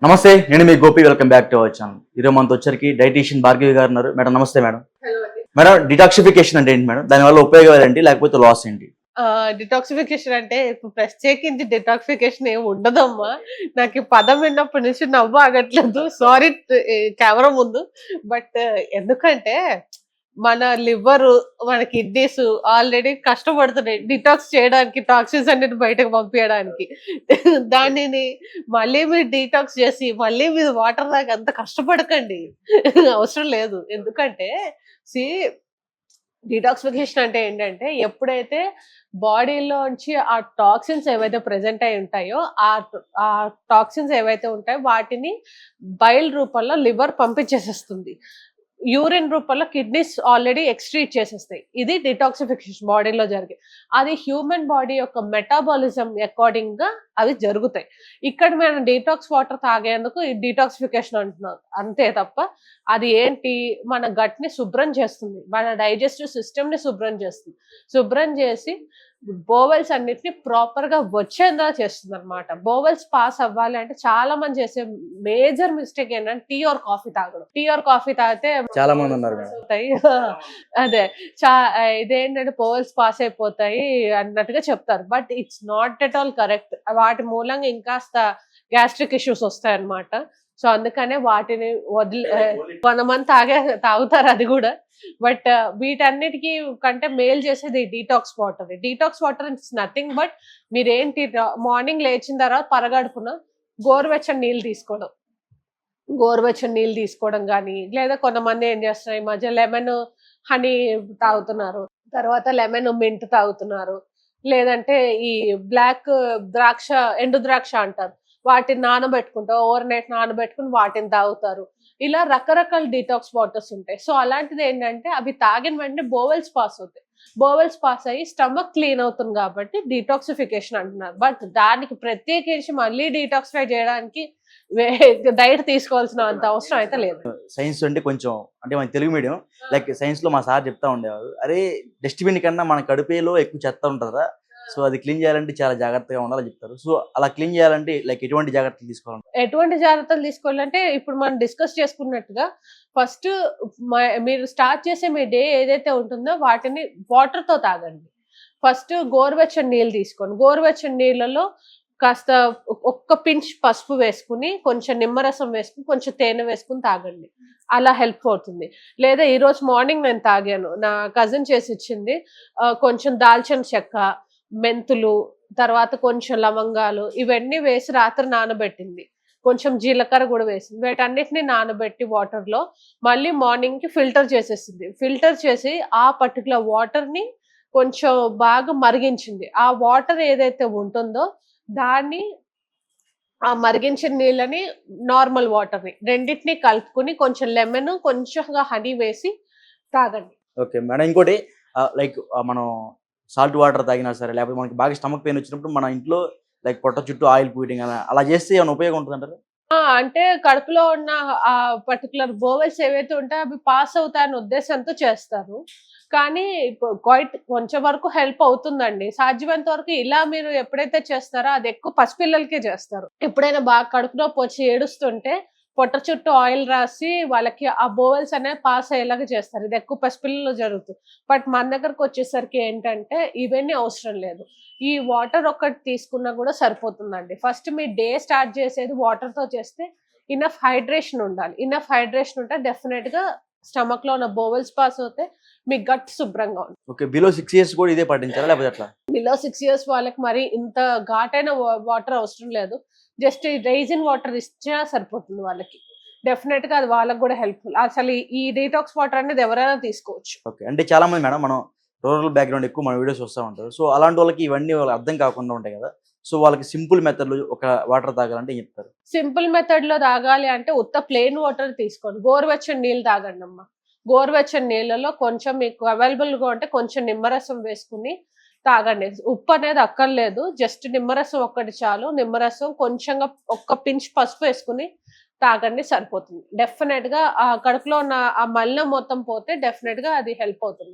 నమస్తే, నేను మీ Gopi. Welcome back to our channel. ఈరోజు మనతో వచ్చరికి డైటీషియన్ భార్గవి గారు ఉన్నారు. మేడం నమస్తే మేడం. హలో అండి. మేడం, డిటాక్సిఫికేషన్ అంటే ఏంటి మేడం? దానివల్ల ఉపయోగాలు ఏంటి, లేకపోతే లాస్ ఏంటి? డిటాక్సిఫికేషన్ అంటే ఇప్పుడు ప్రత్యేకించి డిటాక్సిఫికేషన్ ఏమి ఉండదమ్మా. నాకు ఈ పదం విన్నప్పటి నుంచి నవ్వు ఆగట్లేదు. సారీ కెమెరా ముందు. బట్ ఎందుకంటే మన లివర్, మన కిడ్నీస్ ఆల్రెడీ కష్టపడుతున్నాయి డిటాక్స్ చేయడానికి, టాక్సిన్స్ అన్నిటి బయటకు పంపించడానికి. దానిని మళ్ళీ మీరు డీటాక్స్ చేసి మళ్ళీ మీరు వాటర్ దాకా అంత కష్టపడకండి. అవసరం లేదు. ఎందుకంటే సి డిటాక్సిఫికేషన్ అంటే ఏంటంటే ఎప్పుడైతే బాడీలోంచి ఆ టాక్సిన్స్ ఏవైతే ప్రెజెంట్ అయి ఉంటాయో ఆ టాక్సిన్స్ ఏవైతే ఉంటాయో వాటిని బైల్ రూపంలో లివర్ పంపించేసేస్తుంది. యూరిన్ రూపంలో కిడ్నీస్ ఆల్రెడీ ఎక్స్ట్రీట్ చేసేస్తాయి. ఇది డిటాక్సిఫికేషన్ బాడీలో జరిగే. అది హ్యూమన్ బాడీ యొక్క మెటాబాలిజం అకార్డింగ్ గా అవి జరుగుతాయి. ఇక్కడ మనం డీటాక్స్ వాటర్ తాగేందుకు ఈ డీటాక్సిఫికేషన్ అంటున్నాం అంతే తప్ప అది ఏంటి, మన గట్ ని శుభ్రం చేస్తుంది, మన డైజెస్టివ్ సిస్టమ్ ని శుభ్రం చేస్తుంది. శుభ్రం చేసి బోవెల్స్ అన్నిటిని ప్రాపర్ గా వచ్చేలా చేస్తుంది అనమాట. బోవెల్స్ పాస్ అవ్వాలి అంటే చాలా మంది చేసే మేజర్ మిస్టేక్ ఏంటంటే టీ ఆర్ కాఫీ తాగడం. టీ ఆర్ కాఫీ తాగితే చాలా మంది ఉన్నారు మేడం. అవుతాయి. అదే ఇదేంటంటే బోవెల్స్ పాస్ అయిపోతాయి అన్నట్టుగా చెప్తారు. But it's not at all correct. వాటి మూలంగా ఇంకాస్త గ్యాస్ట్రిక్ ఇష్యూస్ వస్తాయి అన్నమాట. సో అందుకనే వాటిని కొంతమంది తాగుతారు అది కూడా. బట్ వీటన్నిటికీ కంటే మేలు చేసేది detox water. Detox water it's nothing but మీరేంటి మార్నింగ్ లేచిన తర్వాత పరగడుపున గోరువెచ్చని నీళ్ళు తీసుకోవడం కానీ, లేదా కొంతమంది ఏం చేస్తున్నారు ఈ మధ్య లెమన్ హనీ తాగుతున్నారు, తర్వాత లెమన్ మింట్ తాగుతున్నారు, లేదంటే ఈ బ్లాక్ ద్రాక్ష, ఎండు ద్రాక్ష అంటారు, వాటిని నానబెట్టుకుంటారు, ఓవర్ నైట్ నానబెట్టుకుని వాటిని తాగుతారు. ఇలా రకరకాల డీటాక్స్ వాటర్స్ ఉంటాయి. సో అలాంటిది ఏంటంటే అవి తాగిన వెంటనే బోవెల్స్ పాస్ అవుతాయి. బోవెల్స్ పాస్ అయ్యి స్టమక్ క్లీన్ అవుతుంది కాబట్టి డీటాక్సిఫికేషన్ అంటున్నారు. బట్ దానికి ప్రత్యేకించి మళ్ళీ డీటాక్సిఫై చేయడానికి డైట్ తీసుకోవాల్సిన అంత అవసరం అయితే లేదు. సైన్స్ అంటే కొంచెం అంటే మన తెలుగు మీడియం, లైక్ సైన్స్ లో మా సార్ చెప్తా ఉండేవారు, అరే డస్ట్బిన్ కన్నా మన కడుపులో ఎక్కువ చెత్త ఉంటుందా, సో అది క్లీన్ చేయాలంటే చాలా జాగ్రత్తగా ఉండాలని చెప్తారు. సో అలా క్లీన్ చేయాలంటే లైక్ ఎటువంటి జాగ్రత్తలు తీసుకోవాలి? ఎటువంటి జాగ్రత్తలు తీసుకోవాలంటే ఇప్పుడు మనం డిస్కస్ చేసుకున్నట్టుగా ఫస్ట్ మీరు స్టార్ట్ చేసే మీ డే ఏదైతే ఉంటుందో వాటిని వాటర్ తో తాగండి. ఫస్ట్ గోరువెచ్చని నీళ్ళు తీసుకోండి. గోరువెచ్చని నీళ్ళలో కాస్త ఒక్క పించ్ పసుపు వేసుకుని, కొంచెం నిమ్మరసం వేసుకుని, కొంచెం తేనె వేసుకుని తాగండి. అలా హెల్ప్ అవుతుంది. లేదా ఈ రోజు మార్నింగ్ నేను తాగాను, నా కజిన్ చేసి ఇచ్చింది. కొంచెం దాల్చిన చెక్క, మెంతులు, తర్వాత కొంచెం లవంగాలు ఇవన్నీ వేసి రాత్రి నానబెట్టింది. కొంచెం జీలకర్ర కూడా వేసింది. వీటన్నిటిని నానబెట్టి వాటర్ లో మళ్ళీ మార్నింగ్ కి ఫిల్టర్ చేసేసింది. ఫిల్టర్ చేసి ఆ పర్టికులర్ వాటర్ ని కొంచెం బాగా మరిగించింది. ఆ వాటర్ ఏదైతే ఉంటుందో దాన్ని, ఆ మరిగించిన నీళ్ళని, నార్మల్ వాటర్ ని రెండింటిని కలుపుకుని కొంచెం లెమన్, కొంచెంగా హనీ వేసి తాగండి. ఓకే మేడం, ఇంకోటి లైక్ మనం సాల్ట్ వాటర్ తాగినా సరే, లేకపోతే మనకి బాగా స్టమక్ పెయిన్ వచ్చినప్పుడు మన ఇంట్లో లైక్ పొట్ట చుట్టూ ఆయిల్ పూయడం అలా చేస్తే ఏమైనా ఉపయోగం ఉంటుందంటారు? అంటే కడుపులో ఉన్న ఆ పర్టికులర్ బోవెల్స్ ఏవైతే ఉంటాయో అవి పాస్ అవుతాయనే ఉద్దేశంతో చేస్తారు. కానీ కొంచెం వరకు హెల్ప్ అవుతుందండి. సాధ్యమైనంత వరకు ఇలా మీరు ఎప్పుడైతే చేస్తారో అది ఎక్కువ పసిపిల్లలకే చేస్తారు. ఎప్పుడైనా బాగా కడుపు నొప్పి వచ్చి ఏడుస్తుంటే పొట్ట చుట్టూ ఆయిల్ రాసి వాళ్ళకి ఆ బోవెల్స్ అనేవి పాస్ అయ్యేలాగా చేస్తారు. ఇది ఎక్కువ పసిపిల్లల్లో జరుగుతుంది. బట్ మన దగ్గరకు వచ్చేసరికి ఏంటంటే ఇవన్నీ అవసరం లేదు. ఈ వాటర్ ఒక్కటి తీసుకున్నా కూడా సరిపోతుందండి. ఫస్ట్ మీ డే స్టార్ట్ చేసేది వాటర్ తో చేస్తే ఇనఫ్ హైడ్రేషన్ ఉండాలి. ఇనఫ్ హైడ్రేషన్ ఉంటే డెఫినెట్ గా స్టమక్ లో ఉన్న బోవెల్స్ పాస్ అవుతే మీ గట్ శుభ్రంగా ఉంటుంది. ఓకే, బిలో 6 years కూడా ఇదే పాటించాలా, లేకపోతే అట్లా? బిలో 6 years వాళ్ళకి మరి ఇంత ఘాటైన వాటర్ అవసరం లేదు. జస్ట్ రైజిన్ వాటర్ ఇచ్చినా సరిపోతుంది వాళ్ళకి. డెఫినెట్ గా అది వాళ్ళకి కూడా హెల్ప్ఫుల్. అసలు ఈ డీటాక్స్ వాటర్ అనేది ఎవరైనా తీసుకోవచ్చు. ఓకే, అంటే చాలా మంది మేడం మనం రూరల్ బ్యాక్గ్రౌండ్ ఎక్కువ మన వీడియోస్ వస్తూ ఉంటారు. సో అలాంటి వాళ్ళకి ఇవన్నీ వాళ్ళకి అర్థం కాకుండా ఉంటాయి కదా. సో వాళ్ళకి సింపుల్ మెథడ్లు ఒక వాటర్ తాగాలంటే ఏం చెప్తారు? సింపుల్ మెథడ్ లో తాగాలి అంటే ఉత్త ప్లెయిన్ వాటర్ తీసుకోండి. గోరువెచ్చని నీళ్ళు తాగండి అమ్మా. గోరువెచ్చని నీళ్ళలో కొంచెం మీకు అవైలబుల్ గా ఉంటే కొంచెం నిమ్మరసం వేసుకుని తాగండి. ఉప్పు అనేది అక్కర్లేదు, జస్ట్ నిమ్మరసం ఒక్కటి చాలు. నిమ్మరసం కొంచెంగా ఒక్క పించ్ పసుపు వేసుకుని తాగండి, సరిపోతుంది. డెఫినెట్ గా ఆ కడుపులో ఉన్న ఆ మలినం మొత్తం పోతే డెఫినెట్ గా అది హెల్ప్ అవుతుంది.